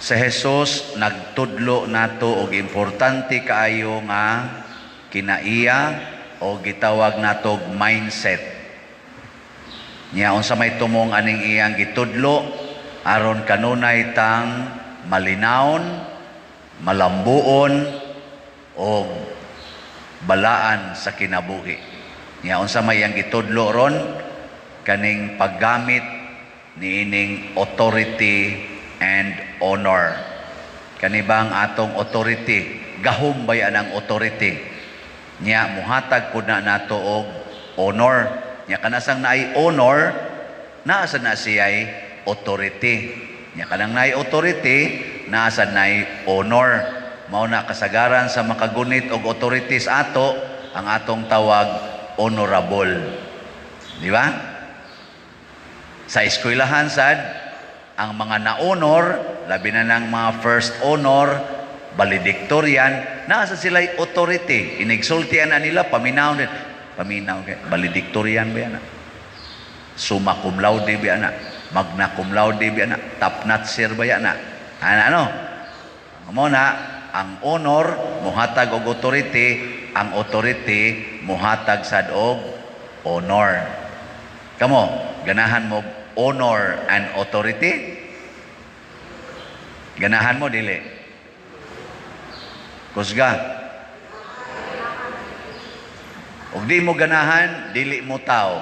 Sa Jesus nagtudlo nato og importante kaayo nga kinaiya o gitawag natog mindset. Nya unsa may tumong aning iyang gitudlo aron kanunay tang malinawon, malambuon o balaan sa kinabuhi. Nya unsa may iyang gitudlo ron kaning paggamit niining authority and honor. Kanibang atong authority, gahom ba yan ang authority? Nya muhatag pud na nato og honor. Nya kanasang naay honor, naasa na siya'y authority. Nya kanang naay authority, naasa naay honor. Mao na kasagaran sa makagunit og authorities ato ang atong tawag honorable. Di ba? Sa eskwelahan sad ang mga na-honor, labi na ng mga first honor, valedictorian, nasa sila'y authority. Inigsultian na nila, paminaw din. Paminaw, valedictorian ba yan? Summa cum laude ba yan? Magna cum laude ba yan? Top notcher ba yan? Ano? Muna, ang honor, muhatag og authority, ang authority, muhatag sad og honor. Kamo, ganahan mo honor and authority? Ganahan mo, dili? Kusga. Og di mo ganahan, dili mo tao.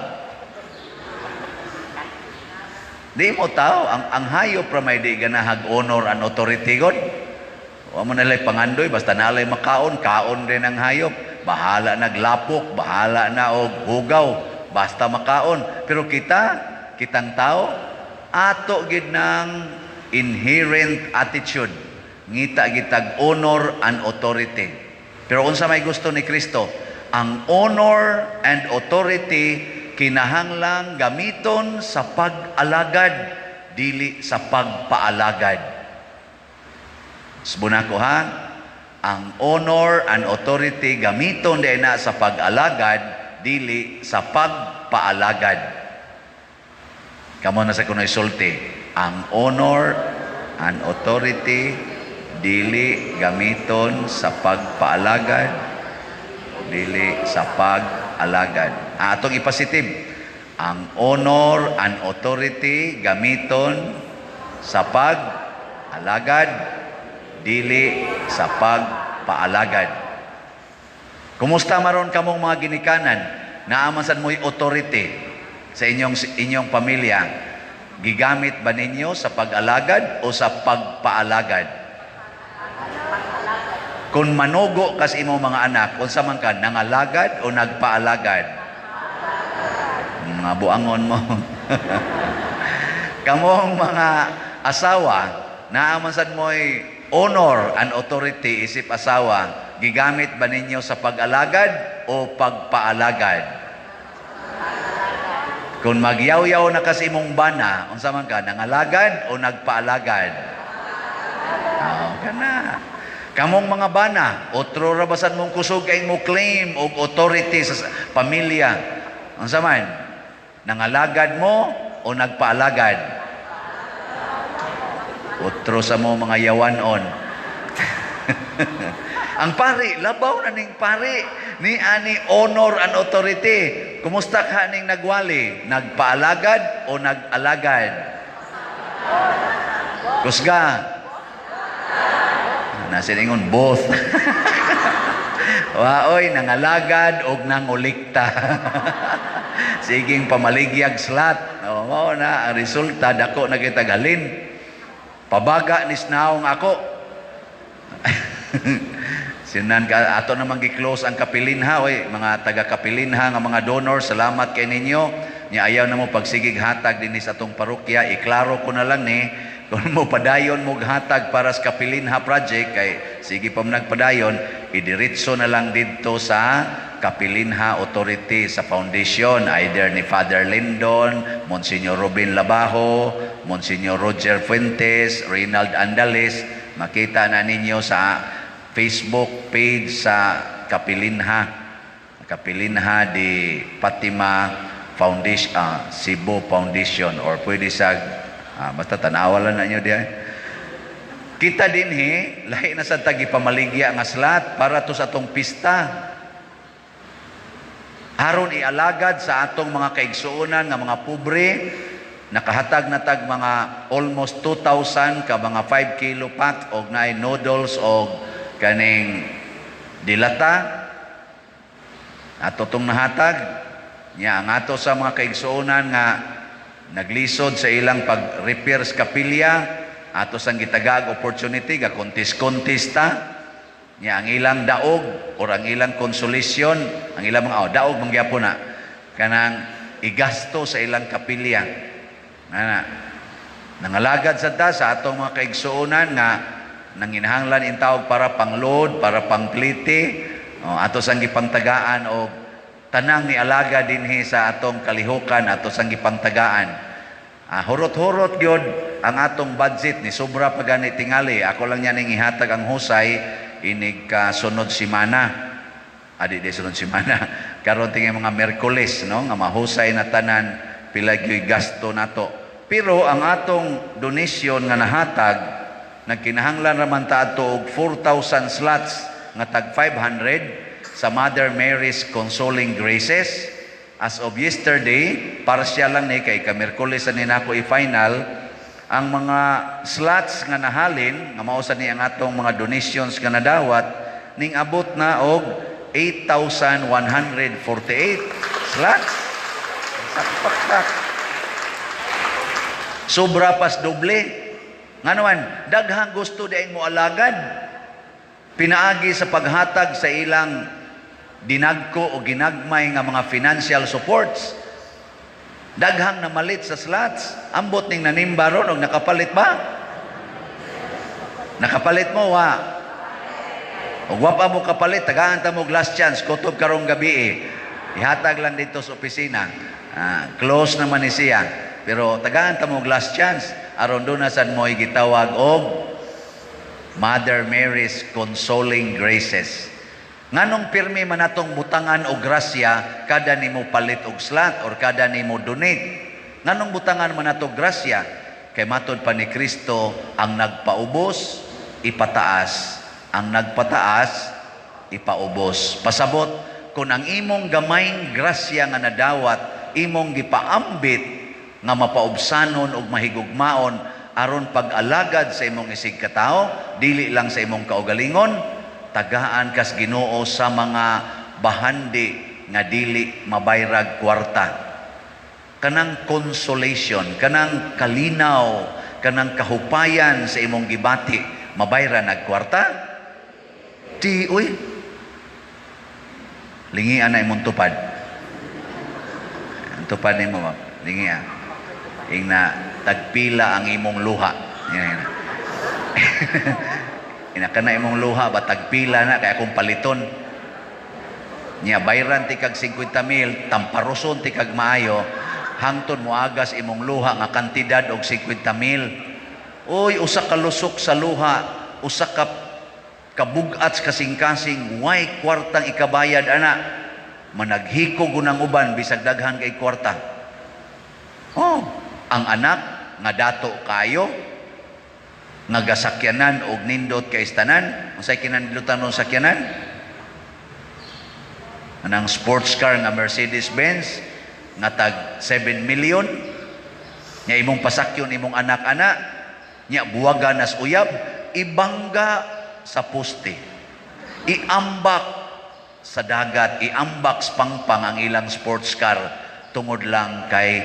Di mo tao. Ang hayop ra may di ganahag honor and authority god. Wa mo nalay pangandoy, basta nalay makaon, kaon din ang hayop. Bahala naglapok, bahala na og hugaw, basta makaon. Pero kitang tao, ato gid ng inherent attitude. Ngita gitag honor and authority. Pero unsa may gusto ni Kristo? Ang honor and authority kinahanglang gamiton sa pag-alagad, dili sa pagpaalagad. Subuna ko ha, ang honor and authority gamiton din na sa pag-alagad, dili sa pagpaalagad. Kamo na sa kuno isulti, ang honor and authority dili gamiton sa pagpaalagad, dili sa pag-alagad. Atong ipositive, ang honor and authority gamiton sa pag-alagad, dili sa pagpaalagad. Kumusta maron kamong mga ginikanan? Naamasan mo'y authority sa inyong pamilya? Gigamit ba ninyo sa pag-alagad o sa pagpaalagad? Kung manugo kas imong mga anak, unsa man ka, nangalagad o nagpaalagad? Mga buangon mo. Kamong mga asawa, naamansan mo'y honor and authority isip asawa, gigamit ba ninyo sa pag-alagad o pagpaalagad? Kung magyaw-yaw na kasi mong bana, unsa man ka, nangalagad o nagpaalagad? Kana. Kamong mga bana, otro rabasan mong kusog kay mo claim o authority sa pamilya. Unsa man? Nangalagad mo o nagpaalagad? Otro sa mo mga yawanon. Ang pari, labaw na ning pari ni ani honor and authority. Kumusta ka ning nagwali? Nagpaalagad o nag-alagad? Kusga. Nasiningon both. Waoy, nangalagad o nangulikta. Siging pamaligyag slat. Oo na, ang resulta, dako na kitaghalin. Pabaga ni snaong ako. Sinan ka ato namang gi-close ang kapilinha, oy, mga taga kapilinha nga mga donor, salamat kay ninyo. Nya ayaw na mo pagsigig hatag dinhi sa atong parokya, iklaro ko na lang ni kung mo padayon mo hatag para sa kapilinha project kay sige pa mo nagpadayon, idiretso na lang didto sa Kapilinha Authority sa foundation, either ni Father Lindon, Monsignor Robin Labajo, Monsignor Roger Fuentes, Reynald Andales. Makita na ninyo sa Facebook page sa Kapilinha di Fatima Foundation, Cebu Foundation, or pwede sa basta tanawalan na nyo diyan. Kita dinhi lahi na sa tagi pamaligya nga slat para to sa atong pista. Aron ialagad sa atong mga kaigsuonan nga mga pobre, nakahatag na tag mga almost 2,000 ka mga 5 kilo pack og naay noodles og kaning dilata. Ato tong nahatag nya ang ato sa mga kaigsuonan nga naglisod sa ilang pag-repair sa kapilya, ato sang gitagag opportunity ga contest-contesta nya ang ilang daog or ang ilang konsolasyon, ang ilang mga daog mangyapon na kanang igasto sa ilang kapilya. Nangalagad sa ta sa atong mga kaigsuonan nga nanginahanglan in tawag para pangload, para pangplite, ato sang gipangtagaan o tanang ni alaga dinhi sa atong kalihukan, ato sang gipangtagaan. Hurot-hurot gyud ang atong budget ni sobra pa gani tingali. Ako lang yan ihatag ang husay inig sunod simana. Adi di sunod simana. Karon tingay mga Miyerkules no nga mahusay na tanan pila gyud gasto nato. Pero ang atong donation nga nahatag nagkinahanglan raman ta adto og 4,000 slots nga tag 500 sa Mother Mary's Consoling Graces. As of yesterday, partial lang ni kay Miyerkules ni nako i-final ang mga slots nga nahalin nga mao sa ni ang atong mga donations nga nadawat ning abot na og 8,148 slots. Sakpak. Sobra pas doble. Nga naman, daghang gusto diin mo alagad. Pinaagi sa paghatag sa ilang dinagko o ginagmay nga mga financial supports. Daghang namalit sa slots. Ambot ning nanimba ron o nakapalit ba? Nakapalit mo, wa? O wapa mo kapalit, tagaan ta mo last chance, kutob karong gabi Ihatag lang dito sa opisina. Close naman ni siya. Pero tagaan ta mo last chance. Aron doon na sad mo gitawag og Mother Mary's Consoling Graces. Nganong pirmi man natong butangan og grasya kada nimo palit og slot or kada nimo donate? Nganong butangan man nato grasya? Kay matod pa ni Kristo, ang nagpaubos ipataas, ang nagpataas ipaubos. Pasabot kung ang imong gamayng grasya nga nadawat imong gipaambit nga mapaubsanon og mahigugmaon aron pag-alagad sa imong isig katao, dili lang sa imong kaugalingon, tagaan kas Ginoo sa mga bahandi nga dili mabayrag kwarta. Kanang consolation, kanang kalinaw, kanang kahupayan sa imong gibati, mabayra nag kwarta? Di, uy. Lingian na imong tupad. Ang tupad nimo, lingian. Ing na tagpila ang imong luha. Yan. Inakana imong luha ba tagpila na kaya kung paliton niya bayran ti kag 50,000 tamparuson ti kag maayo hangtod moagas imong luha nga kantidad og 50,000. Oy, usa ka lusok sa luha, usa ka kabug-at kasing-kasing way kwartang ikabayad ana. Managhiko gunang uban bisag daghan kay kwarta. Ang anak nga dato kayo nagasakyanan og nindot kay istanan. Unsay kinahanglan ng sakyanan? Anang sports car nga Mercedes-Benz nga tag 7 million. Nya imong pasakyon imong anak-anak, nya buwaga nas uyab, ibangga sa poste. Iambak sa dagat, iambak sa pangpang ang ilang sports car tungod lang kay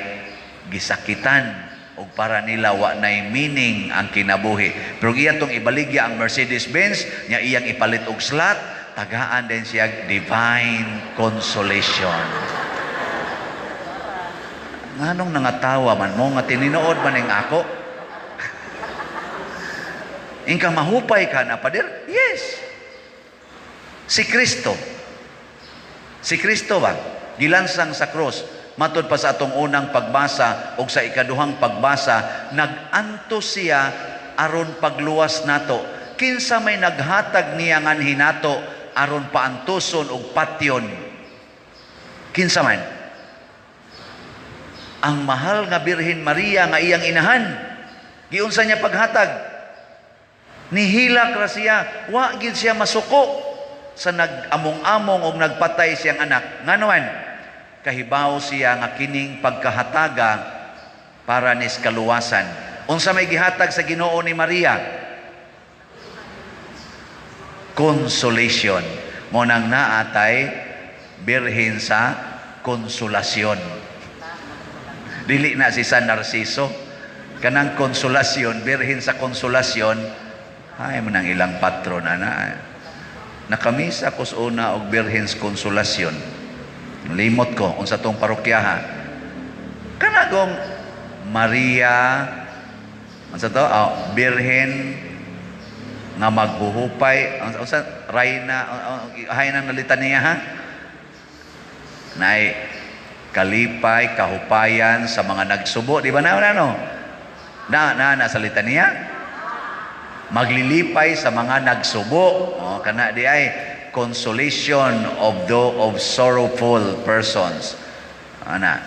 gisakitan o para nila wa na'y meaning ang kinabuhi. Pero iya tong ibaligya ang Mercedes-Benz, niya iyang ipalit og slot, tagaan din siya divine consolation. Nganong nangatawa man mo, nga tininood man ng ako? Ingka mahupay ka na, Pader? Yes. Si Kristo. Si Kristo ba? Gilansang sa krus. Matod pa sa atong unang pagbasa o sa ikaduhang pagbasa, nag-anto siya aron pagluwas nato. Kinsa may naghatag niya ngan hinato aron paantuson og patyon. Kinsa man? Ang mahal nga Birhen Maria nga iyang inahan. Giunsa niya paghatag? Nihilak ra siya, wa gid siya masuko sa nag-among-among o nagpatay siyang anak. Nga naman, kahibaw siya nga kining pagkahataga para nis kaluwasan. Unsa may gihatag sa Ginoo ni Maria? Consolation. Mo nang naatay birhen sa konsolasyon. Dili na si San Narciso. Kanang konsolasyon, birhen sa konsolasyon, ay mo nang ilang patron ana. Nakamisa ko sa una og birhen sa konsolasyon. Limot ko unsa tong parokyaha. Kanagong Maria, unsa to? Birhen nga maghuhupay, unsa Rayna, hay nang litanya ha? Nay kalipay, kahupayan sa mga nagsubo, di ba na sa litanya? Maglilipay sa mga nagsubo. Kana di ay consolation of sorrowful persons. Ana.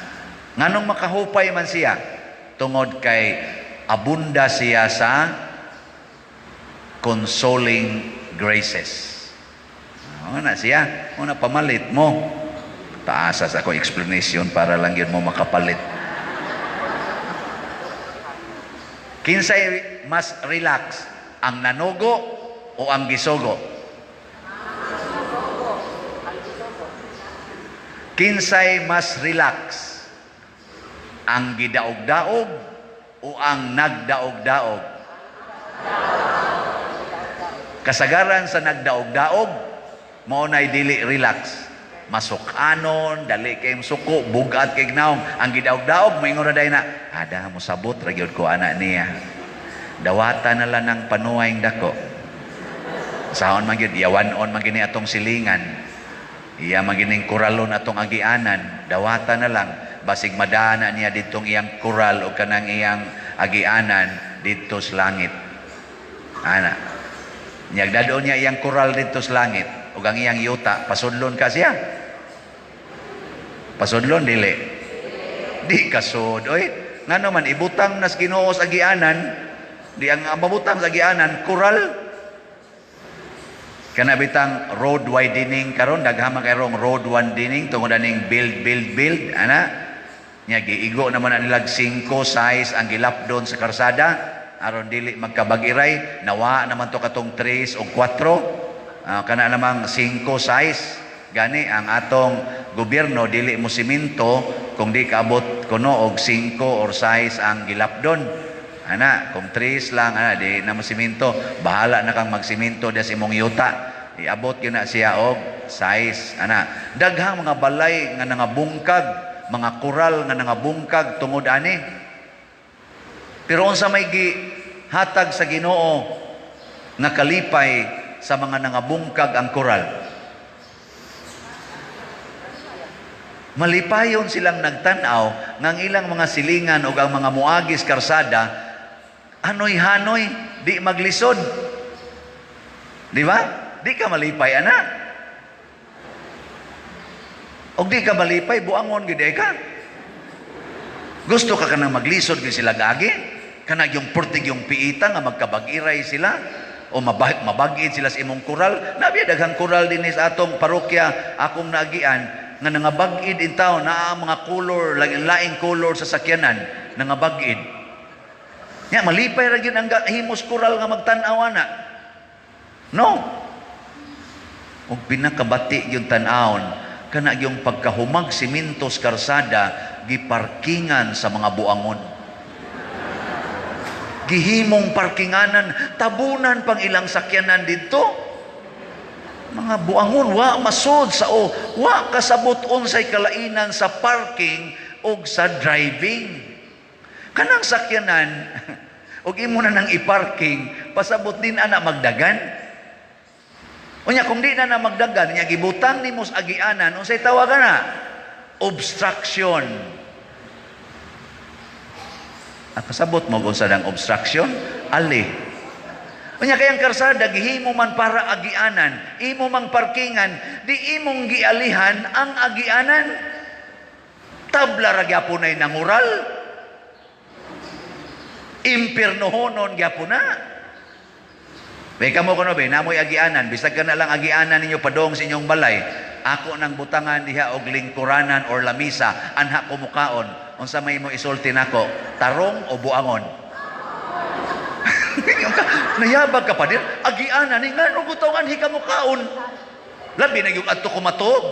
Nganong makahupay man siya? Tungod kay abunda siya sa consoling graces. Ana siya, una pamalit mo. Taasas ako explanation para lang yun mo makapalit. Kinsay mas relax? Ang nanugo o ang gisugo? Kinsay mas relax? Ang gidaog-daog o ang nagdaog-daog? Kasagaran sa nagdaog-daog, mao nay dili relax. Masukanon, dali kay suko, bugat kay gnaong. Ang gidaog-daog, moingon ra day na, ada mo sabot ra gyud ko ana niya. Dawata na lang ng panuwayng dako. Sahon man gyud yawanon man gini atong silingan. Iya man gining kuralon atong agianan. Dawata na lang basig madana niya ditong iyang kural o kanang iyang agianan dito sa langit. Ana. Nyagdadoon niya iyang kural dito sa langit ug ang iyang yuta pasudlon ka siya. Pasudlon dili. Di kasud oy. Ngano man ibutang nas Ginoo sa agianan, di ang mabutang sa agianan kural. Kana bitang road widening karon daghang kay rong road widening tungod aning build ana nya giigo naman ang nilag 5 size ang gilapdon sa karsada aron dili magkabag-iray. Nawa naman to katong 3 o 4 kana namang 5 size gani ang atong gobyerno dili mo siminto kung di kaabot kuno og 5 or size ang gilapdon ana kung 3 lang ana di na mo siminto bahala na kang magsiminto des imong yuta iabot gyud na siya og size ana daghang mga balay nga nangabungkag mga kural nga nangabungkag tungod ani pero unsa may gihatag sa Ginoo nga kalipay sa mga nangabungkag ang kural. Malipayon silang nagtanaw ng ilang mga silingan o ang mga muagis karsada, hanoy-hanoy, di maglisod. Di ba? Di ka malipay, ana. O di ka malipay, buangon, gede ka. Gusto ka nang maglisod, gede sila gagi. Kanag yung purtig yung piita nga magkabag-iray sila. O mabagid sila sa imong kural. Nabiya daghang kural din sa atong parokya, akong naagian, nga nangabagid in town na mga color, laing color sa sakyanan, nangabagid. Nya malipay ra gyud ang himos kural nga magtan-aw na. No. Og pinakabati yung tan-awon kana yung pagkahumag simintos karsada giparkingan sa mga buangon. Gihimong parkinganan, tabunan pang ilang sakyanan dito. Mga buangon, wa masud sa wa kasabot unsay kalainan sa parking o sa driving. Kanang sakyanan, og imo na nang i-parking, pasabot din ana magdagan. Unya kung di na magdagan, nya gibutang nimo sa agianan, unsay tawagan na? Obstruction. Ang kasabot mo kung saan ang obstruction? Ali. Unya kayang karsada, gihimo man para agianan, imo mang parkingan, di imong gialihan ang agianan. Tabla ra gyapon ay nangural. Impiernohonon gyapon na. May kamo kuno be, namoy agianan, bisag ka na lang agianan ninyo padong sa inyong balay. Ako nang butangan diha og lingkuranan or lamisa, anha kumukaon. Unsa may mo isulti nako? Tarong o buangon? Nayabag ka pa din. Agianan ni ngano butangan hi kamukaon. Labi na yung adto kumatog.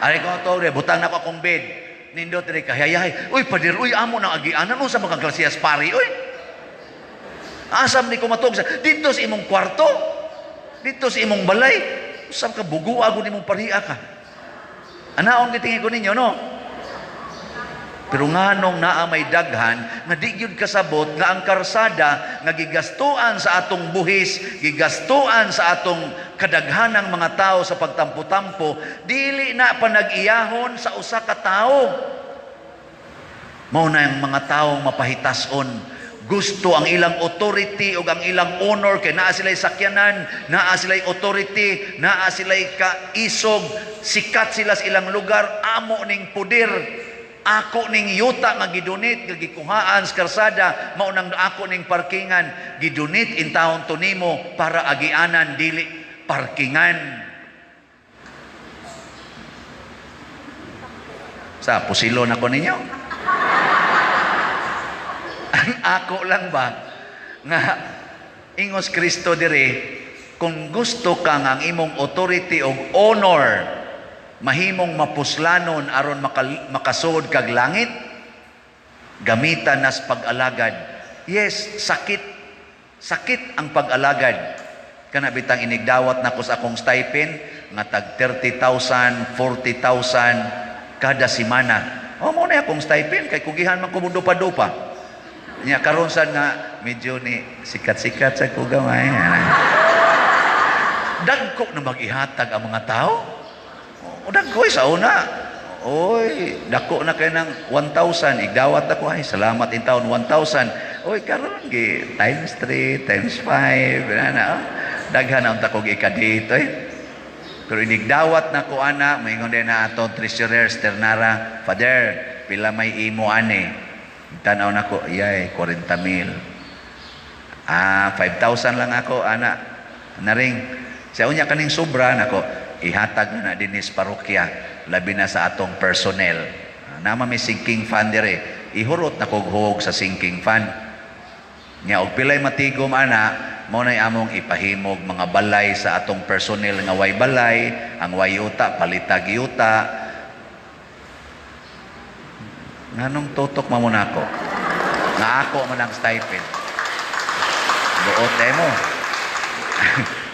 Ari ko to, butang nako akong bed. Nindot diri kahayahay. Uy, padir, uy, amo nang agianan unsa mga klasiyas pari, uy. Asam ni kumatog sa dito sa imong kwarto, dito sa imong balay, usab ka bugo ago nimong pariha ka. Anaon gitingin ko ninyo, no? Pero nganong naa may daghan nga di gyud kasabot nga ang karsada nga gigastuan sa atong buhis, gigastuan sa atong kadaghanang mga tao sa pagtampo-tampo, dili na panag-iyahon sa usa ka tawo. Mao na ang mga tawo mapahitason. Gusto ang ilang authority o ang ilang honor kay naa sila'y sakyanan, naa sila'y authority, naa sila'y kaisog, sikat sila sa ilang lugar, amo ning puder. Ako ning yuta nga gidunit nga gikuhaan sa karsada, mao nang ako ning parkingan, gidunit in taon to nimo para agianan dili parkingan. Sa pusilo na ko ninyo. Ako lang ba nga ingos Kristo dire, kung gusto ka nga ang imong authority o honor mahimong mapuslanon aron makasud kag langit, gamitan nas pag-alagad. Yes, sakit ang pag-alagad. Kana bitang inigdawat nako sa akong stipend nga tag 30,000, 40,000 kada semana. O mo na akong stipend kay kugihan man ko dupa-dupa. Nya karon sad nga medyo ni sikat-sikat sa kugamay. Dagko na mag-ihatag ang mga tao. O dagko sa una. Oy, dako na kay nang 1,000 igdawat ako ay salamat in taon 1,000. Oy karon gi times 3 times 5 na. Daghan ang takog ikadito eh. Pero inigdawat na ko ana, maingon din na ato treasurer Sternara, Father, pila may imo ani? Tanaw na ko, yay, 40,000. 5,000 lang ako, ana. Naring, sa unya kaning sobra na ko, ihatag na dinis parokya, labi na sa atong personnel. Nama may sinking fund dire, ihurot na kog sa sinking fund. Nya, og pilay matigom, ana, mo na'y among ipahimog mga balay sa atong personnel nga way balay, ang way yuta, palitag yuta. Nganong tutok mo muna ako? Nga ako man ang stipend. Buot mo.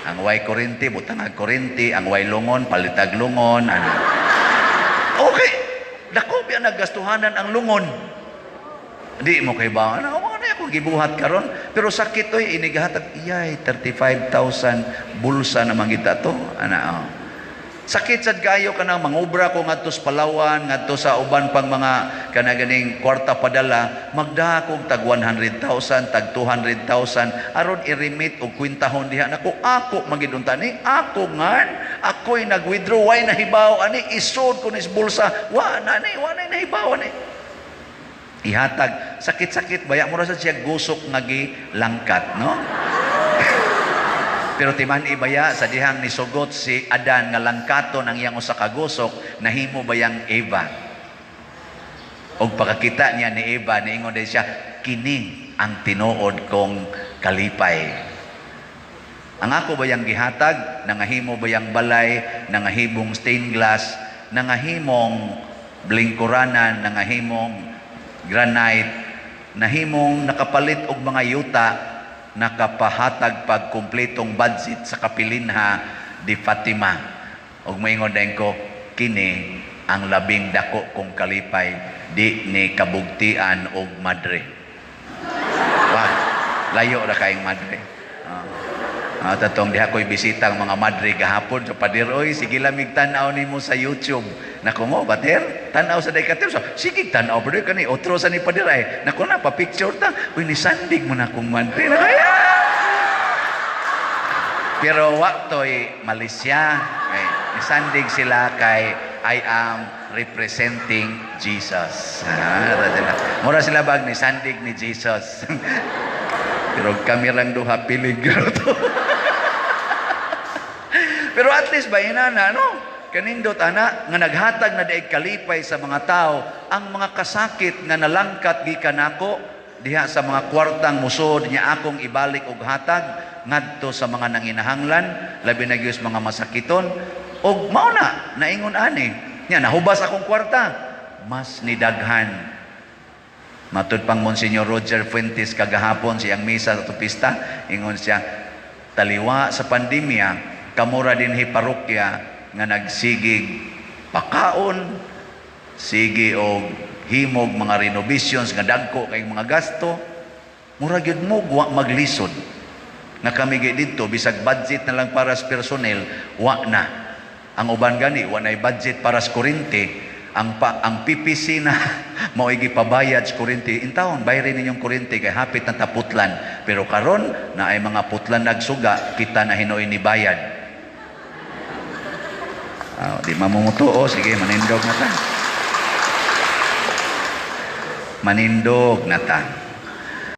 Ang way kurinti, butangag kurinti. Ang way lungon, palitag lungon. Ano? Okay. Dako biya naggastuhanan ang lungon. Di mo kay ba? Ano na ako gibuhat karon? Pero sakit oy inigahatag iyay 35,000 bulsa na mangita to. Ana. Sakit sad kayo kanang mangubra ko ngadto sa Palawan, ngadto sa uban pang mga kanaganing kwarta padala, magdaha kog tag 100,000, tag 200,000 aron i-remit og kwintahon diha nako. Ako magidunta ni, ako ngan, ako'y nag-withdraw way nahibaw ani isod ko nis bulsa. Wa na nahibaw ani. Ihatag sakit-sakit baya mo ra sa siya gusok nga gilangkat, no? Pero timan ibaya sa dihang nisugot si Adan nga langkaton ang iyang usa ka gusok, nahimo bayang Eva. Og pagkakita niya ni Eva, niingon din siya, kini ang tinuod kong kalipay. Ang ako bayang gihatag, nangahimo bayang balay, nangahimong stained glass, nangahimong blingkuranan, nangahimong granite, nahimong nakapalit og mga yuta, nakapahatag pag kumpletong budget sa kapilinha di Fatima. Og maingon din ko, kini ang labing dako kong kalipay, di ni kabugtian og madre. Wah, layo na kayong madre. Tatong diha ko'y bisita ang mga madre gahapon sa padiroy, sige lamig tanaw nimo sa YouTube. Naku mo, bater, tanaw sa daykater. So, sige tanaw, brother, kani, otro sa ni padiray. Naku na, pa-picture ta. Uy, nisandig mo na kong madre. Pero wakto'y Malaysia, nisandig sila kay I am representing Jesus. Mura sila bag nisandig ni Jesus. Pero kami lang duha peligro to. Pero at least ba inana no? Kanindot ana nga naghatag na daig kalipay sa mga tao ang mga kasakit nga nalangkat gikan nako diha sa mga kwartang musod niya akong ibalik og hatag ngadto sa mga nanginahanglan labi na gyud mga masakiton og mao na naingon ani nya nahubas akong kwarta mas nidaghan. Matud pang Monsignor Roger Fuentes kagahapon siyang misa sa Tupista ingon siya taliwa sa pandemya kamura dinhi parokya nga nagsigig pakaon sige og himog mga renovations nga dagko kay mga gasto mura gyud mo wa maglisod nga kami gay didto bisag budget na lang para sa personnel wa na ang uban gani wa nay budget para sa kuryente ang PPC na mao gipabayad sa kuryente in taon bayrin ninyong kuryente kay hapit na taputlan pero karon na ay mga putlan nagsuga kita na hinoy ni bayad. Di mamumuto sige manindog na ta.